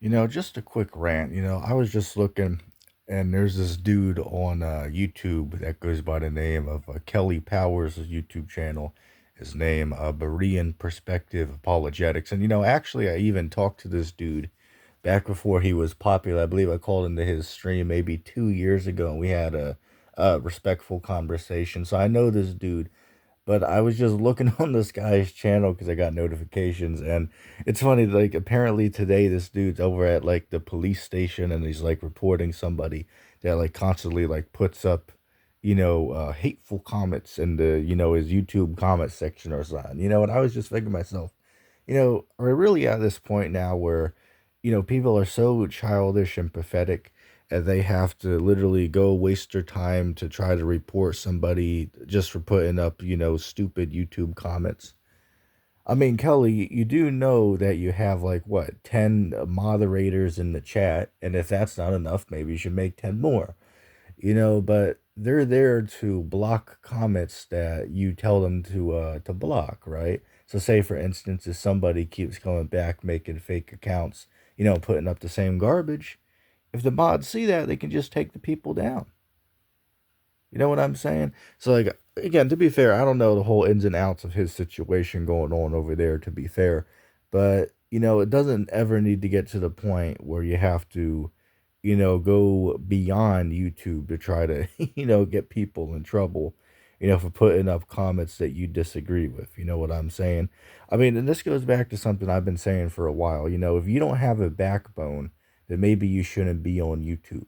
Just a quick rant. I was just looking, and there's this dude on YouTube that goes by the name of Kelly Powers' YouTube channel. His name, Berean Perspective Apologetics. And, actually, I even talked to this dude back before he was popular. I believe I called into his stream maybe 2 years ago, and we had a respectful conversation. So I know this dude. But I was just looking on this guy's channel because I got notifications, and it's funny. Like apparently today, this dude's over at like the police station, and he's like reporting somebody that like constantly like puts up, hateful comments in the his YouTube comment section or something. And I was just thinking to myself, are we really at this point now where, people are so childish and pathetic and they have to literally go waste their time to try to report somebody just for putting up, stupid YouTube comments? I mean, Kelly, you do know that you have like what, 10 moderators in the chat, and if that's not enough, maybe you should make 10 more. But they're there to block comments that you tell them to block, right? So say for instance, if somebody keeps coming back making fake accounts, putting up the same garbage, if the mods see that, they can just take the people down. You know what I'm saying? So like again, to be fair, I don't know the whole ins and outs of his situation going on over there, to be fair. But, it doesn't ever need to get to the point where you have to, go beyond YouTube to try to, get people in trouble, for putting up comments that you disagree with. You know what I'm saying? I mean, and this goes back to something I've been saying for a while. If you don't have a backbone, then maybe you shouldn't be on YouTube.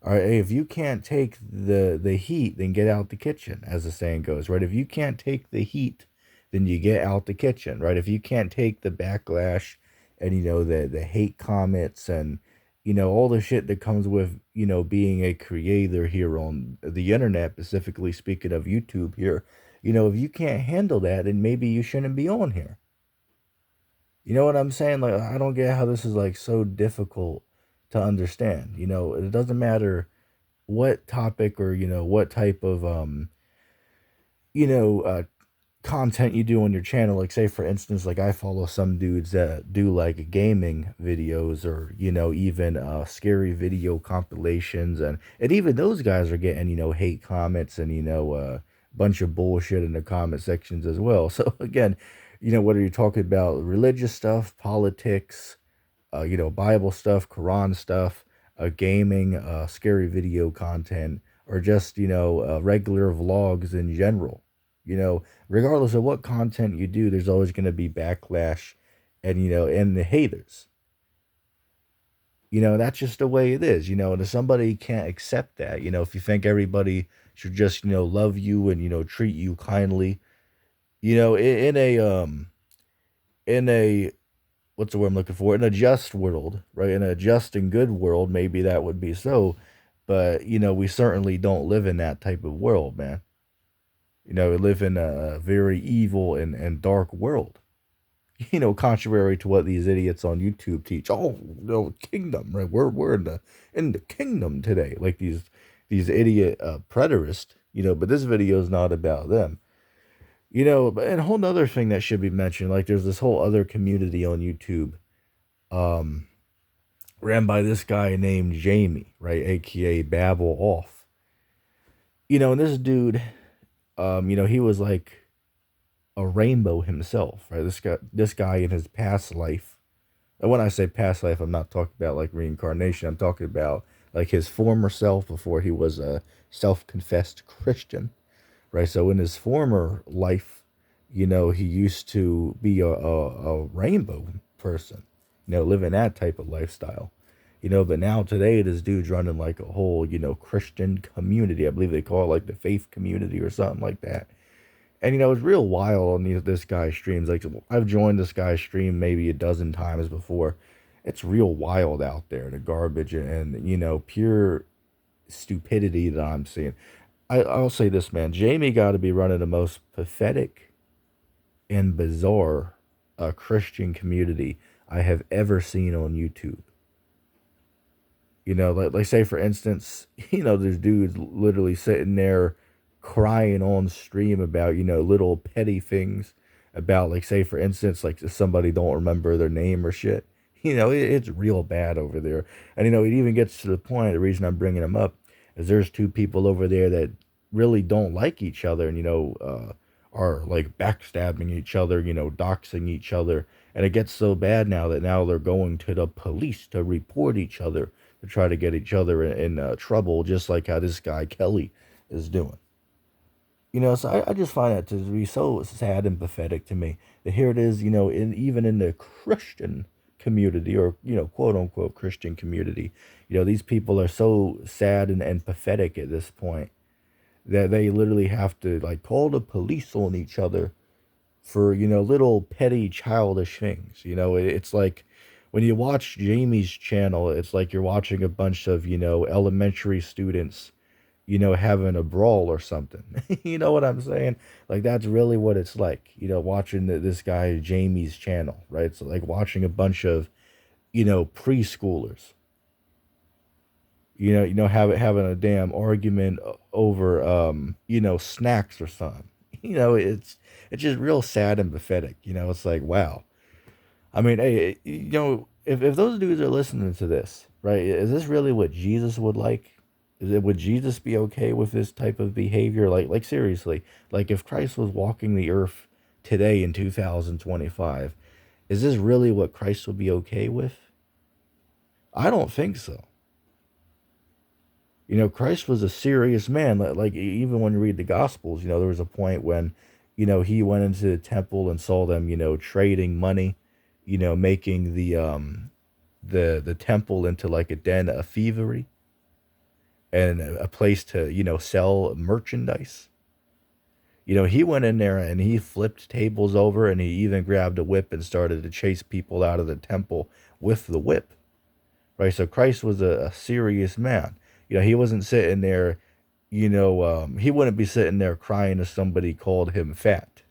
All right, hey, if you can't take the heat, then get out the kitchen, as the saying goes, right? If you can't take the heat, then you get out the kitchen, right? If you can't take the backlash and the hate comments and all the shit that comes with being a creator here on the internet, specifically speaking of YouTube here, if you can't handle that, then maybe you shouldn't be on here. You know what I'm saying? Like, I don't get how this is like so difficult to understand. It doesn't matter what topic or what type of you know uh content you do on your channel. Like say for instance, like I follow some dudes that do like gaming videos or even scary video compilations, and even those guys are getting hate comments and bunch of bullshit in the comment sections as well. So again, whether you're talking about religious stuff, politics, Bible stuff, Quran stuff, gaming, scary video content, or just, regular vlogs in general. Regardless of what content you do, there's always going to be backlash and, and the haters. That's just the way it is, and if somebody can't accept that, if you think everybody should just, love you and, treat you kindly, in a what's the word I'm looking for? In a just world, right? In a just and good world, maybe that would be so. But, we certainly don't live in that type of world, man. We live in a very evil and dark world. Contrary to what these idiots on YouTube teach. Oh, kingdom, right? We're in the kingdom today. Like these idiot preterists, but this video is not about them. And a whole nother thing that should be mentioned, like there's this whole other community on YouTube, um, ran by this guy named Jamie, right, aka Babble Off. And this dude, he was like a rainbow himself, right? This guy in his past life. And when I say past life, I'm not talking about like reincarnation. I'm talking about like his former self before he was a self-confessed Christian, right? So in his former life, he used to be a rainbow person, living that type of lifestyle. But now today this dude's running like a whole, Christian community. I believe they call it like the faith community or something like that. And it's real wild on this guy's streams. Like I've joined this guy's stream maybe a dozen times before. It's real wild out there, the garbage and pure stupidity that I'm seeing. I'll say this, man. Jamie got to be running the most pathetic and bizarre Christian community I have ever seen on YouTube. Like say for instance, there's dudes literally sitting there crying on stream about, little petty things about like say for instance, like if somebody don't remember their name or shit. It's real bad over there. And, it even gets to the point, the reason I'm bringing them up is there's two people over there that really don't like each other and, are like backstabbing each other, doxing each other. And it gets so bad now that now they're going to the police to report each other to try to get each other in trouble, just like how this guy Kelly is doing. So I just find that to be so sad and pathetic to me that here it is, even in the Christian community or, quote unquote Christian community, these people are so sad and pathetic at this point that they literally have to like call the police on each other for, little petty childish things. It's like when you watch Jamie's channel, it's like you're watching a bunch of, elementary students having a brawl or something. You know what I'm saying? Like that's really what it's like, watching this guy Jamie's channel, right? It's like watching a bunch of, preschoolers, having a damn argument over, snacks or something. It's just real sad and pathetic. It's like, wow. I mean, hey, if those dudes are listening to this, right, is this really what Jesus would like? Would Jesus be okay with this type of behavior? Like seriously, like if Christ was walking the earth today in 2025, is this really what Christ would be okay with? I don't think so. Christ was a serious man. Like even when you read the Gospels, there was a point when, he went into the temple and saw them, trading money, making the temple into like a den of thievery and a place to, sell merchandise. He went in there and he flipped tables over and he even grabbed a whip and started to chase people out of the temple with the whip. Right? So Christ was a serious man. He wasn't sitting there, he wouldn't be sitting there crying if somebody called him fat.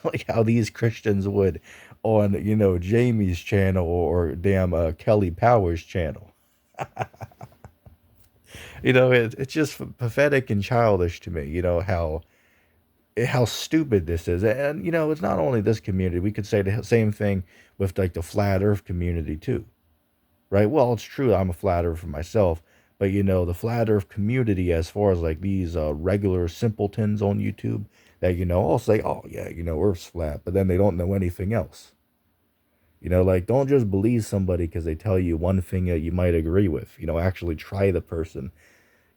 Like how these Christians would on, Jamie's channel or damn Kelly Powers channel. It's just pathetic and childish to me, how stupid this is. And, it's not only this community. We could say the same thing with like the flat earth community too, right? Well, it's true. I'm a flat earther myself, but the flat earth community, as far as like these regular simpletons on YouTube that, all say, oh yeah, earth's flat, but then they don't know anything else. Like don't just believe somebody because they tell you one thing that you might agree with, actually try the person,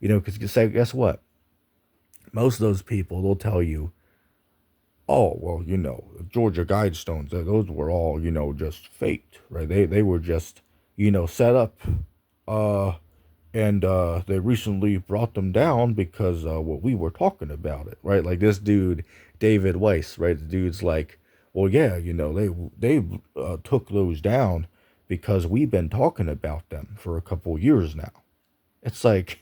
because guess what? Most of those people, they'll tell you, oh, well, Georgia Guidestones, those were all, just faked, right? They were just, set up, and they recently brought them down because, well, we were talking about it, right? Like this dude, David Weiss, right? The dude's like, well, yeah, they took those down because we've been talking about them for a couple years now. It's like,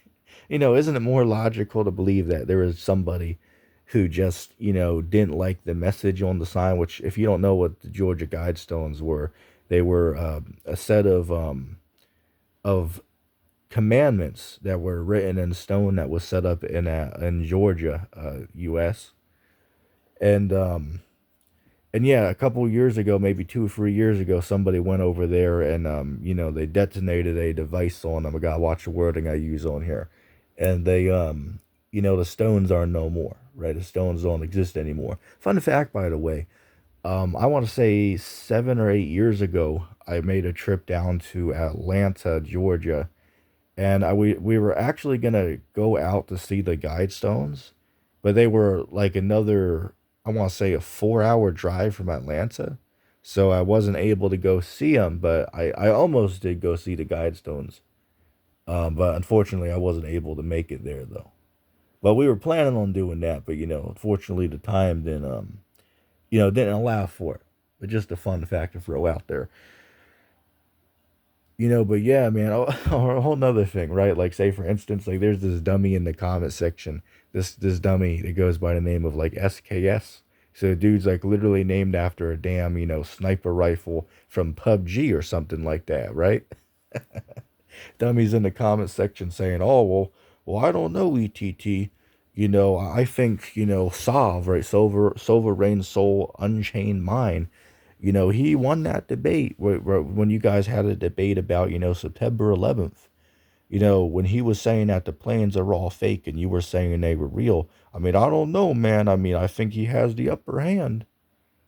isn't it more logical to believe that there is somebody who just, didn't like the message on the sign, which if you don't know what the Georgia Guidestones were, they were a set of commandments that were written in stone that was set up in Georgia, U.S. And yeah, a couple years ago, maybe 2 or 3 years ago, somebody went over there and they detonated a device on them. I gotta watch the wording I use on here, and they the stones are no more, right? The stones don't exist anymore. Fun fact, by the way, I want to say 7 or 8 years ago, I made a trip down to Atlanta, Georgia, and we were actually gonna go out to see the Guidestones, but they were like another, I want to say, a 4-hour drive from Atlanta, so I wasn't able to go see them. But I almost did go see the Guidestones, but unfortunately I wasn't able to make it there though. But we were planning on doing that, but unfortunately the time didn't allow for it. But just a fun fact to throw out there. But yeah, man, a whole nother thing, right? Like, say for instance, like there's this dummy in the comment section, this dummy that goes by the name of like SKS. So the dude's like literally named after a damn, sniper rifle from PUBG or something like that, right? Dummies in the comment section saying, oh, well, I don't know, ETT. I think, Salve, right? Silver Rain Soul Unchained Mind, He won that debate when you guys had a debate about, September 11th. When he was saying that the planes are all fake and you were saying they were real. I mean, I don't know, man. I mean, I think he has the upper hand.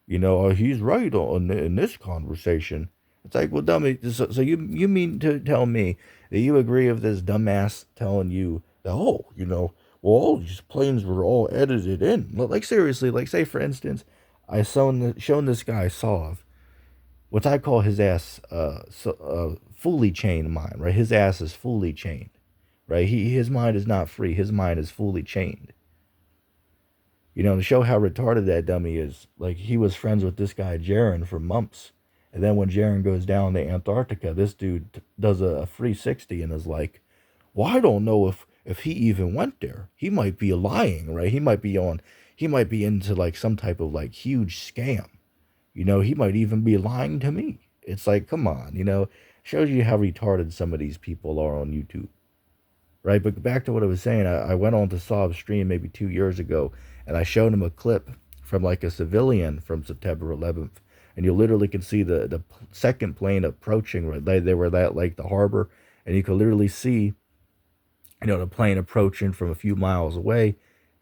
He's right in this conversation. It's like, well, dummy. So you mean to tell me that you agree with this dumbass telling you that, oh, well, all these planes were all edited in. Like seriously, like say for instance, I shown this guy Sov, what I call his ass fully chained mind, right? His ass is fully chained, right? His mind is not free. His mind is fully chained. To show how retarded that dummy is, like he was friends with this guy Jaren for months. And then when Jaren goes down to Antarctica, this dude does a 360 and is like, well, I don't know if he even went there. He might be lying, right? He might be into like some type of like huge scam. He might even be lying to me. It's like, come on, shows you how retarded some of these people are on YouTube. Right? But back to what I was saying, I went on to Sov's stream maybe 2 years ago, and I showed him a clip from like a civilian from September 11th, and you literally can see the second plane approaching. Right, they were at like the harbor, and you could literally see, the plane approaching from a few miles away,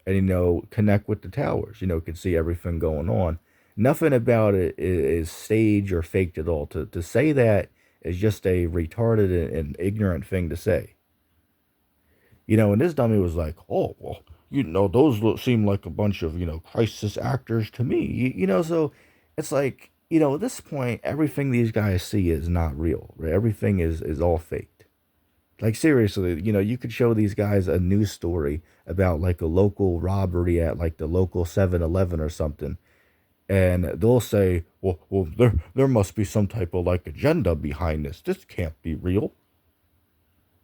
and connect with the towers. Could see everything going on. Nothing about it is staged or faked at all. To say that is just a retarded and ignorant thing to say. And this dummy was like, oh, well, those seem like a bunch of, crisis actors to me. So it's like, at this point, everything these guys see is not real, right? Everything is all faked. Like, seriously, you could show these guys a news story about, like, a local robbery at, like, the local 7-Eleven or something. And they'll say, well, there must be some type of, like, agenda behind this. This can't be real.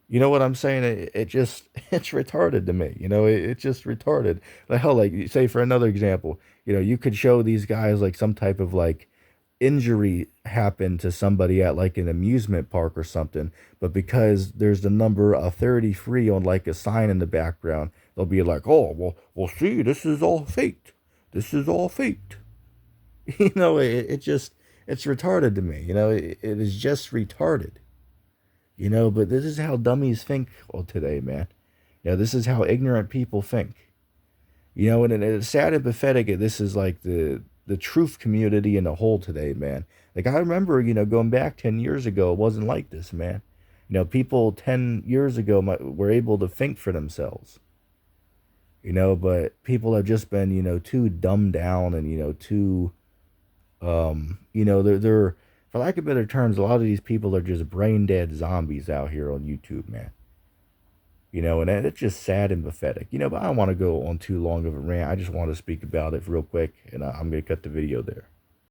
You know what I'm saying? It's retarded to me. It's just retarded. Like hell, like say for another example, you could show these guys like some type of like injury happened to somebody at like an amusement park or something, but because there's the number 33 on like a sign in the background, they'll be like, oh, well, see, this is all faked. This is all faked. It's retarded to me. It is just retarded. But this is how dummies think today, man. This is how ignorant people think. And it's sad and pathetic. This is like the truth community in a whole today, man. Like I remember, going back 10 years ago, it wasn't like this, man. People 10 years ago were able to think for themselves. But people have just been, too dumbed down and, too, they're for lack of better terms, a lot of these people are just brain dead zombies out here on YouTube, man. And it's just sad and pathetic. But I don't want to go on too long of a rant. I just want to speak about it real quick, and I'm going to cut the video there.